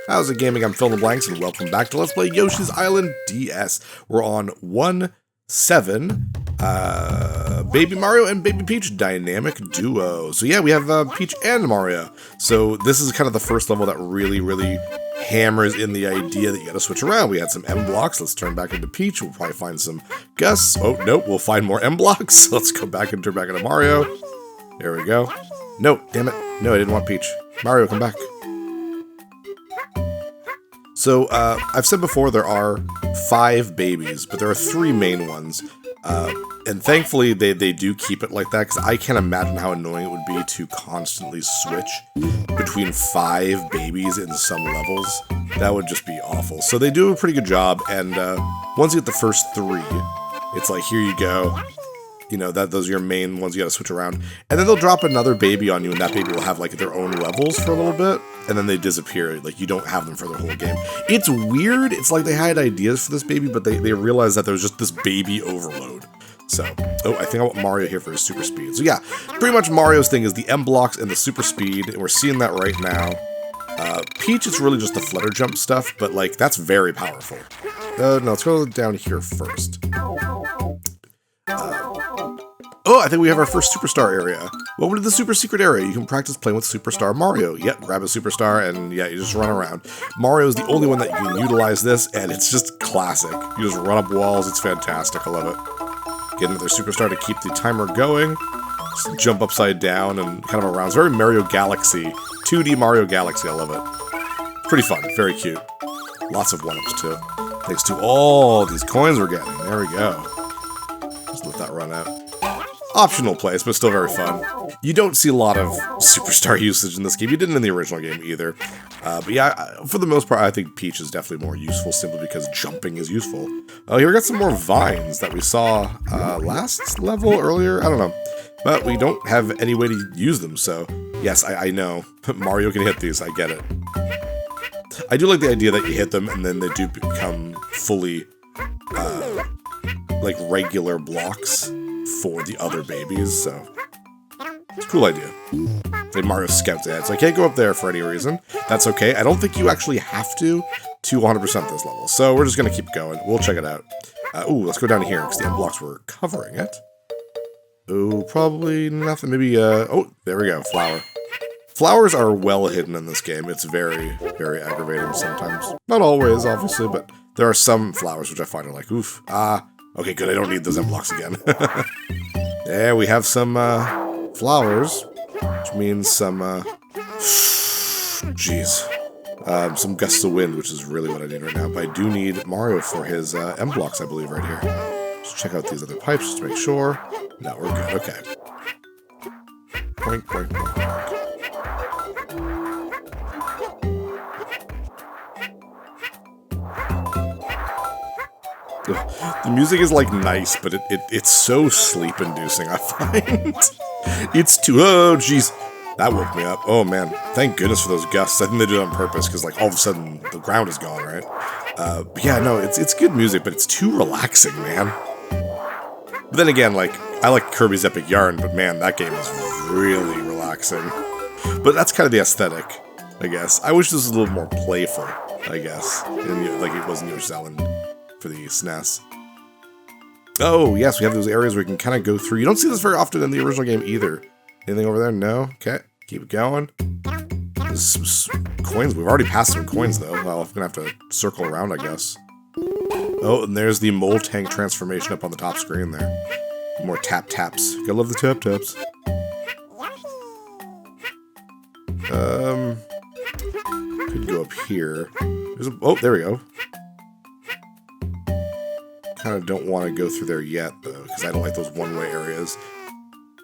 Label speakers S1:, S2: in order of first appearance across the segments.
S1: How's it gaming? I'm Phil in the Blanks, and welcome back to Let's Play Yoshi's Island DS. We're on 1-7, Baby Mario and Baby Peach Dynamic Duo. So yeah, we have Peach and Mario. So this is kind of the first level that really hammers in the idea that you gotta switch around. We had some M blocks. Let's turn back into Peach. We'll probably find some Gus. Oh, nope, we'll find more M blocks. Let's go back and turn back into Mario. There we go. No, damn it. No, I didn't want Peach. Mario, come back. So, I've said before there are 5 babies, but there are 3 main ones. And thankfully, they do keep it like that, because I can't imagine how annoying it would be to constantly switch between 5 babies in some levels. That would just be awful. So they do a pretty good job, and once you get the first 3, it's like, here you go. You know, those are your main ones you gotta switch around. And then they'll drop another baby on you, and that baby will have, like, their own levels for a little bit, and then they disappear. Like, you don't have them for the whole game. It's weird. It's like they had ideas for this baby, but they realized that there was just this baby overload. So, oh, I think I want Mario here for his super speed. So yeah, pretty much Mario's thing is the M blocks and the super speed, and we're seeing that right now. Peach is really just the flutter jump stuff, but, like, that's very powerful. No, let's go down here first. Oh, I think we have our first Superstar area. Welcome to the Super Secret area. You can practice playing with Superstar Mario. Yep, grab a Superstar, and yeah, you just run around. Mario is the only one that you can utilize this, and it's just classic. You just run up walls. It's fantastic. I love it. Get another Superstar to keep the timer going. Just jump upside down and kind of around. It's very Mario Galaxy. 2D Mario Galaxy. I love it. Pretty fun. Very cute. Lots of one-ups, too. Thanks to all these coins we're getting. There we go. Just let that run out. Optional place, but still very fun. You don't see a lot of Superstar usage in this game. You didn't in the original game either. But yeah, for the most part, I think Peach is definitely more useful simply because jumping is useful. Oh, here we got some more vines that we saw last level earlier. I don't know. But we don't have any way to use them, so yes, I know. Mario can hit these, I get it. I do like the idea that you hit them and then they do become fully, like, regular blocks for the other babies, so it's a cool idea. Like Mario scouts ahead, so I can't go up there for any reason. That's okay. I don't think you actually have to 100% this level, so we're just gonna keep going. We'll check it out. Ooh, let's go down here, because the M blocks were covering it. Oh, probably nothing. Maybe, oh, there we go, flower. Flowers are well hidden in this game. It's very aggravating sometimes. Not always, obviously, but there are some flowers which I find are like, oof. Okay, good, I don't need those M blocks again. There, we have some, flowers, which means some, jeez. Some gusts of wind, which is really what I need right now, but I do need Mario for his, M blocks, I believe, right here. Just check out these other pipes, just to make sure. No, we're good, okay. Boink, boink, boink, boink. The music is, like, nice, but it's so sleep-inducing, I find. It's too... Oh, jeez. That woke me up. Oh, man. Thank goodness for those gusts. I think they do it on purpose, because, like, all of a sudden, the ground is gone, right? But yeah, no, it's good music, but it's too relaxing, man. But then again, like, I like Kirby's Epic Yarn, but man, that game is really relaxing. But that's kind of the aesthetic, I guess. I wish this was a little more playful, I guess. And, like, it wasn't Yoshi's Island for the SNES. Oh, yes, we have those areas where you can kind of go through. You don't see this very often in the original game either. Anything over there? No? Okay, keep it going. There's some coins. We've already passed some coins, though. Well, I'm going to have to circle around, I guess. Oh, and there's the mole tank transformation up on the top screen there. More tap-taps. Gotta love the tap-taps. Could go up here. Oh, there we go. Kind of don't want to go through there yet, though, because I don't like those one-way areas.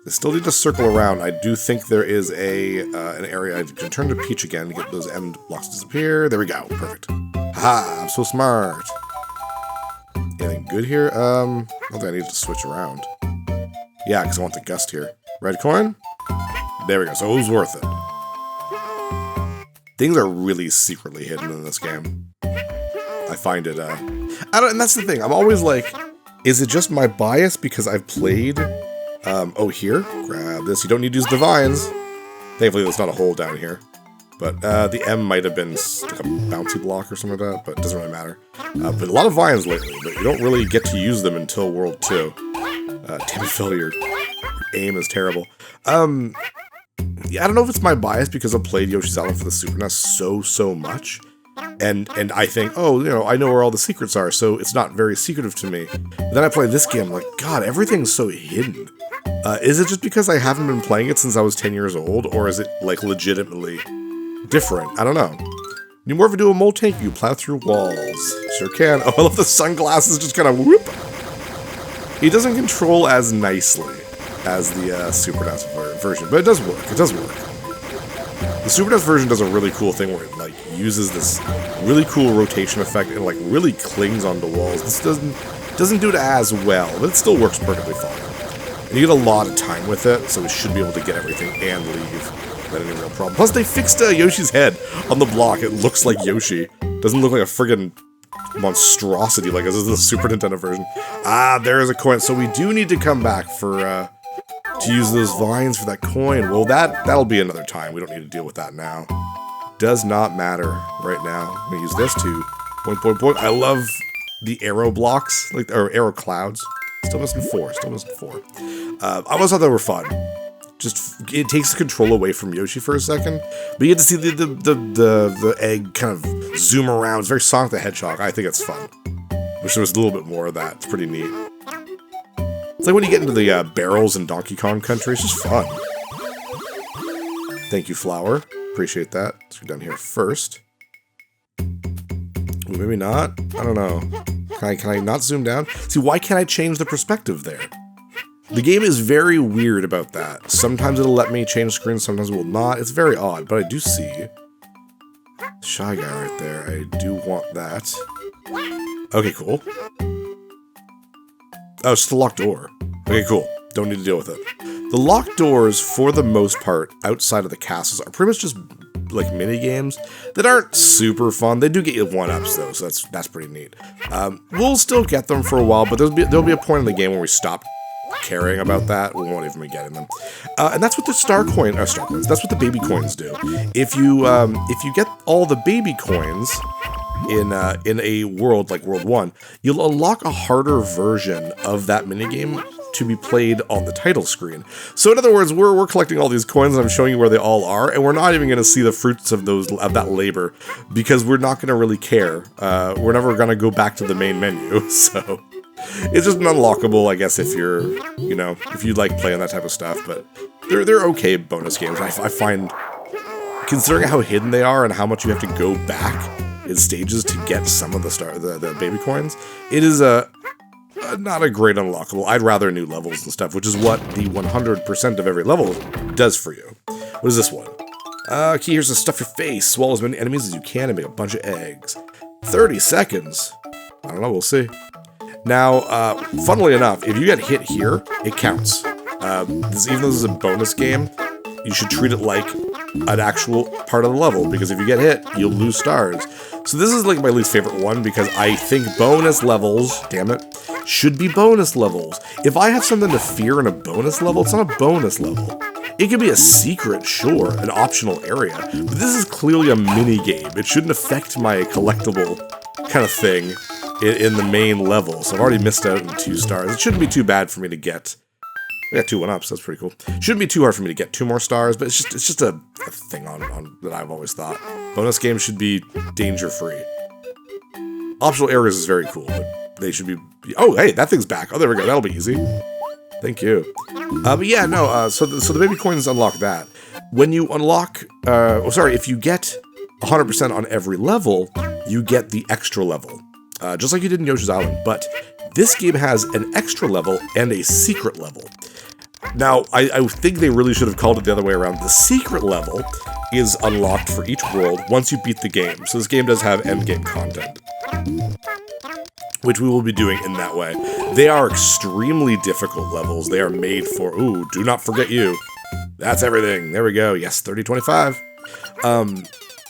S1: I still need to circle around. I do think there is an area I can turn to Peach again to get those M blocks to disappear. There we go. Perfect. Haha, I'm so smart. Anything good here? I don't think I need to switch around. Yeah, because I want the gust here. Red coin? There we go. So it was worth it. Things are really secretly hidden in this game. I find it, and that's the thing. I'm always like, is it just my bias because I've played, oh, here? Grab this. You don't need to use divines. Thankfully, there's not a hole down here. But the M might have been like a bouncy block or something like that, but it doesn't really matter. But a lot of vines lately, but you don't really get to use them until World 2. Damn it, Phil, your aim is terrible. Yeah, I don't know if it's my bias because I've played Yoshi's Island for the Super NES so much. And I think, oh, you know, I know where all the secrets are, so it's not very secretive to me. But then I play this game, I'm like, God, everything's so hidden. Is it just because I haven't been playing it since I was 10 years old, or is it, like, legitimately different? I don't know. Need more of a dual mole tank? You plow through walls. Sure can. Oh, I love the sunglasses just kind of whoop. He doesn't control as nicely as the Super NES version, but it does work. It does work. The Super NES version does a really cool thing where it, like, uses this really cool rotation effect and, like, really clings onto walls. This doesn't do it as well, but it still works perfectly fine. And you get a lot of time with it, so we should be able to get everything and leave without any real problem. Plus, they fixed Yoshi's head on the block. It looks like Yoshi. Doesn't look like a friggin' monstrosity like this is the Super Nintendo version. Ah, there is a coin. So we do need to come back for to use those vines for that coin. Well, that'll be another time. We don't need to deal with that now. Does not matter right now. I'm gonna use this to point. I love the arrow blocks, like, or arrow clouds. Still missing 4. I always thought they were fun. Just, it takes the control away from Yoshi for a second, but you get to see the egg kind of zoom around. It's very Sonic the Hedgehog. I think it's fun. Wish there was a little bit more of that. It's pretty neat. It's like when you get into the barrels in Donkey Kong Country. It's just fun. Thank you, Flower. Appreciate that. Let's go down here first. Ooh, maybe not. I don't know. Can I not zoom down? See, why can't I change the perspective there? The game is very weird about that. Sometimes it'll let me change screens, sometimes it will not. It's very odd, but I do see Shy Guy right there. I do want that. Okay, cool. Oh, it's the locked door. Okay, cool. Don't need to deal with it. The locked doors, for the most part, outside of the castles, are pretty much just, like, mini-games that aren't super fun. They do get you 1-ups, though, so that's pretty neat. We'll still get them for a while, but there'll be a point in the game where we stop caring about that. We won't even be getting them. And that's what the star coins, that's what the baby coins do. If you get all the baby coins in a world like World 1, you'll unlock a harder version of that minigame to be played on the title screen. So in other words, we're collecting all these coins, and I'm showing you where they all are, and we're not even going to see the fruits of that labor, because we're not going to really care. We're never going to go back to the main menu, so it's just an unlockable, I guess, if you're, you know, if you like playing that type of stuff. But they're okay bonus games. I find, considering how hidden they are and how much you have to go back in stages to get some of the baby coins, it is not a great unlockable. I'd rather new levels and stuff, which is what the 100% of every level does for you. What is this one? Key here's to stuff your face, swallow as many enemies as you can, and make a bunch of eggs. 30 seconds. I don't know, we'll see. Now, funnily enough, if you get hit here, it counts. Even though this is a bonus game, you should treat it like an actual part of the level, because if you get hit, you'll lose stars. So this is like my least favorite one, because I think bonus levels, damn it, should be bonus levels. If I have something to fear in a bonus level, it's not a bonus level. It could be a secret, sure, an optional area, but this is clearly a mini-game. It shouldn't affect my collectible kind of thing in the main level, so I've already missed out on 2 stars. It shouldn't be too bad for me to get. I got 2 1-ups, that's pretty cool. Shouldn't be too hard for me to get 2 more stars, but it's just a thing on that I've always thought. Bonus games should be danger-free. Optional areas is very cool, but they should be. Oh, hey, that thing's back. Oh, there we go. That'll be easy. Thank you. But yeah, no. So the baby coins unlock that. When you unlock, if you get 100% on every level, you get the extra level. Just like you did in Yoshi's Island, but this game has an extra level and a secret level. Now, I think they really should have called it the other way around. The secret level is unlocked for each world once you beat the game. So this game does have endgame content, which we will be doing in that way. They are extremely difficult levels. They are made for, ooh, do not forget you. That's everything. There we go. Yes, 30-25.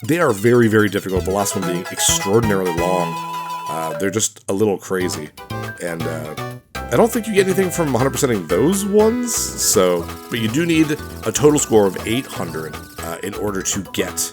S1: They are very, very difficult. The last one being extraordinarily long. They're just a little crazy, and I don't think you get anything from 100%ing those ones, but you do need a total score of 800 in order to get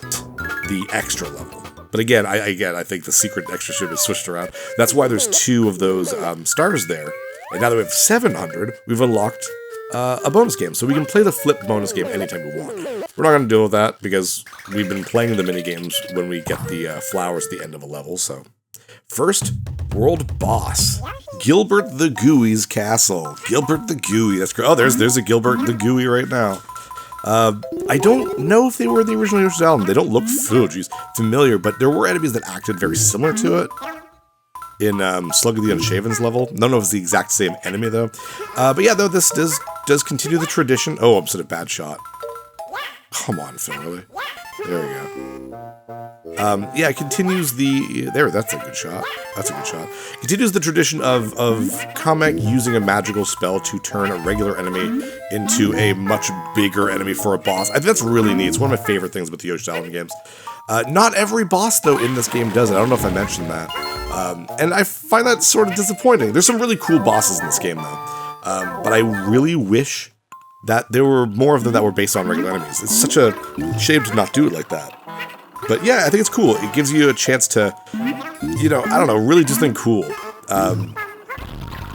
S1: the extra level. But again, I think the secret extra should have switched around. That's why there's 2 of those stars there. And now that we have 700, we've unlocked a bonus game. So we can play the flip bonus game anytime we want. We're not going to deal with that because we've been playing the minigames when we get the flowers at the end of a level. So first, world boss. Gilbert the Gooey's castle. Gilbert the Gooey. That's great. Oh, there's a Gilbert the Gooey right now. I don't know if they were the original Yoshi's Island. They don't look familiar, but there were enemies that acted very similar to it in Slug of the Unshaven's level. Don't know if it's the exact same enemy, though. But yeah, though, this does continue the tradition. Oh, I'm such a bad shot. Come on, Phil, really? There we go. Yeah, it continues the... There, that's a good shot. That's a good shot. Continues the tradition of Kamek using a magical spell to turn a regular enemy into a much bigger enemy for a boss. I think that's really neat. It's one of my favorite things with the Yoshi's Island games. Not every boss, though, in this game does it. I don't know if I mentioned that. And I find that sort of disappointing. There's some really cool bosses in this game, though. But I really wish that there were more of them that were based on regular enemies. It's such a shame to not do it like that. But yeah, I think it's cool. It gives you a chance to, you know, I don't know, really do something cool. I'm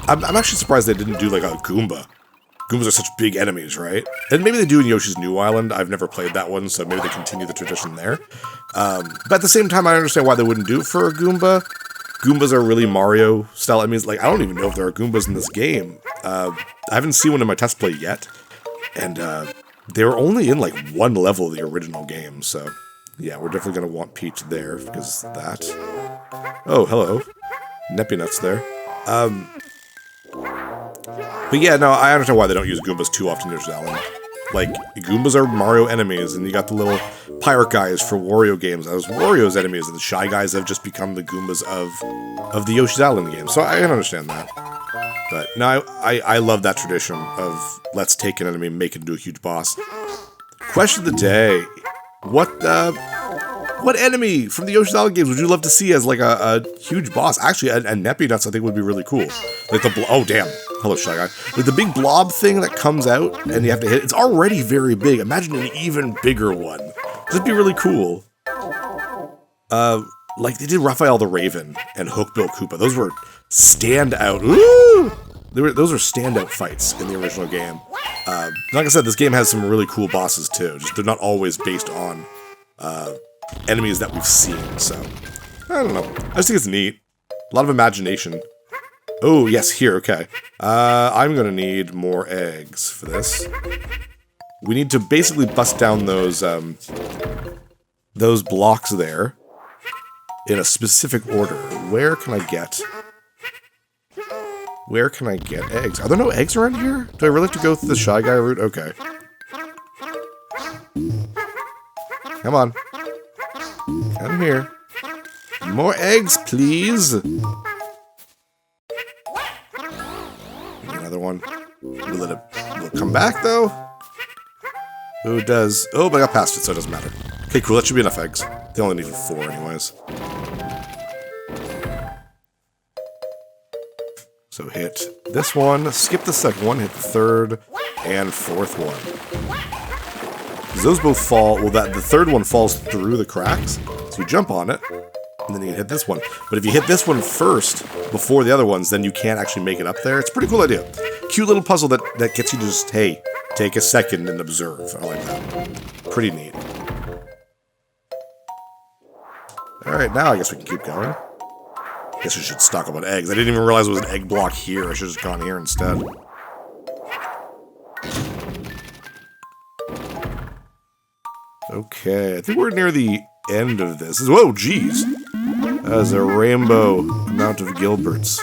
S1: actually surprised they didn't do like a Goomba. Goombas are such big enemies, right? And maybe they do in Yoshi's New Island. I've never played that one, so maybe they continue the tradition there. But at the same time, I understand why they wouldn't do it for a Goomba. Goombas are really Mario-style enemies. Like, I don't even know if there are Goombas in this game. I haven't seen one in my test play yet. And they were only in like 1 level of the original game, so yeah, we're definitely going to want Peach there because of that. Oh, hello. Neppy Nuts there. But yeah, no, I understand why they don't use Goombas too often in Yoshi's Island. Like, Goombas are Mario enemies, and you got the little pirate guys for Wario games. That was Wario's enemies, and the Shy Guys have just become the Goombas of the Yoshi's Island game, so I can understand that. But no, I love that tradition of let's take an enemy and make it into a huge boss. Question of the day. What enemy from the Yoshi's Island games would you love to see as like a huge boss? Actually, a Neppy Nuts I think would be really cool. Like the oh damn, hello Shy Guy. Like the big blob thing that comes out and you have to hit. It's already very big. Imagine an even bigger one. That'd be really cool. Like they did Raphael the Raven and Hookbill Koopa. Those were standout. Ooh! Those are standout fights in the original game. Like I said, this game has some really cool bosses too. Just they're not always based on enemies that we've seen. So I don't know. I just think it's neat. A lot of imagination. Oh yes, here. Okay. I'm gonna need more eggs for this. We need to basically bust down those blocks there in a specific order. Where can I get eggs? Are there no eggs around here? Do I really have to go through the Shy Guy route? Okay. Come on. Come here. More eggs, please. Another one. Will it come back, though? Oh, it does. Oh, but I got past it, so it doesn't matter. Okay, cool. That should be enough eggs. They only need 4 anyways. So hit this one, skip the second one, hit the third and fourth one. Because those both fall, well, the third one falls through the cracks, so you jump on it, and then you hit this one. But if you hit this one first, before the other ones, then you can't actually make it up there. It's a pretty cool idea. Cute little puzzle that gets you to just, hey, take a second and observe. I like that. Pretty neat. Alright, now I guess we can keep going. Guess we should stock up on eggs. I didn't even realize it was an egg block here. I should have just gone here instead. Okay, I think we're near the end of this. Whoa, geez! That is a rainbow amount of Gilberts.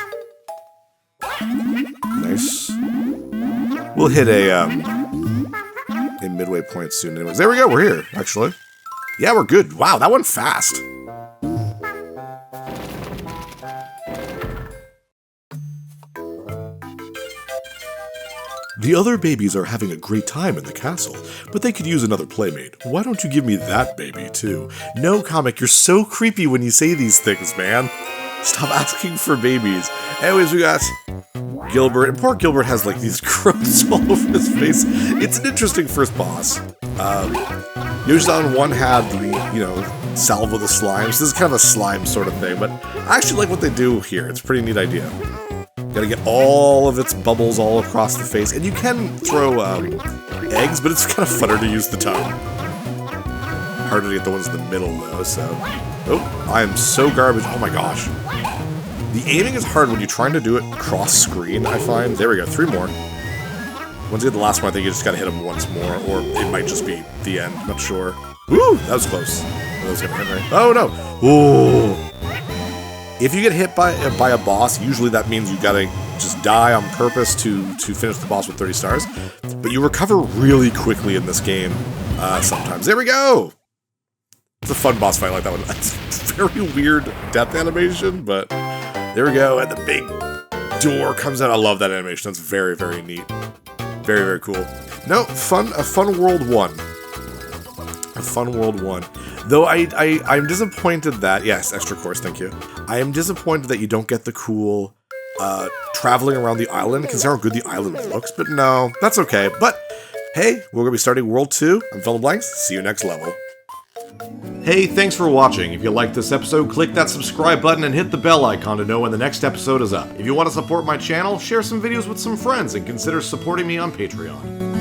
S1: Nice. We'll hit a midway point soon anyways. There we go, we're here, actually. Yeah, we're good. Wow, that went fast. The other babies are having a great time in the castle, but they could use another playmate. Why don't you give me that baby, too? No, Kamek, you're so creepy when you say these things, man. Stop asking for babies. Anyways, we got Gilbert, and poor Gilbert has, like, these growths all over his face. It's an interesting first boss. Yoshi's Island 1 had the, you know, salvo the slimes. This is kind of a slime sort of thing, but I actually like what they do here. It's a pretty neat idea. Gotta get all of its bubbles all across the face, and you can throw eggs, but it's kind of funner to use the tongue. Harder to get the ones in the middle, though, so... Oh, I am so garbage. Oh my gosh. The aiming is hard when you're trying to do it cross-screen, I find. There we go, 3 more. Once you get the last one, I think you just gotta hit them once more, or it might just be the end, not sure. Woo! That was close. That was gonna hit right. Oh no! Ooh! If you get hit by a boss, usually that means you gotta just die on purpose to finish the boss with 30 stars. But you recover really quickly in this game, sometimes. There we go! It's a fun boss fight like that one. It's a very weird death animation, but there we go, and the big door comes out. I love that animation. That's very, very neat. Very, very cool. No, a fun world 1. A fun world 1. Though I'm disappointed that, yes, extra course, thank you. I am disappointed that you don't get the cool traveling around the island, considering how good the island looks, but no, that's okay. But, hey, we're going to be starting World 2. I'm Fellow Blanks. See you next level. Hey, thanks for watching. If you liked this episode, click that subscribe button and hit the bell icon to know when the next episode is up. If you want to support my channel, share some videos with some friends and consider supporting me on Patreon.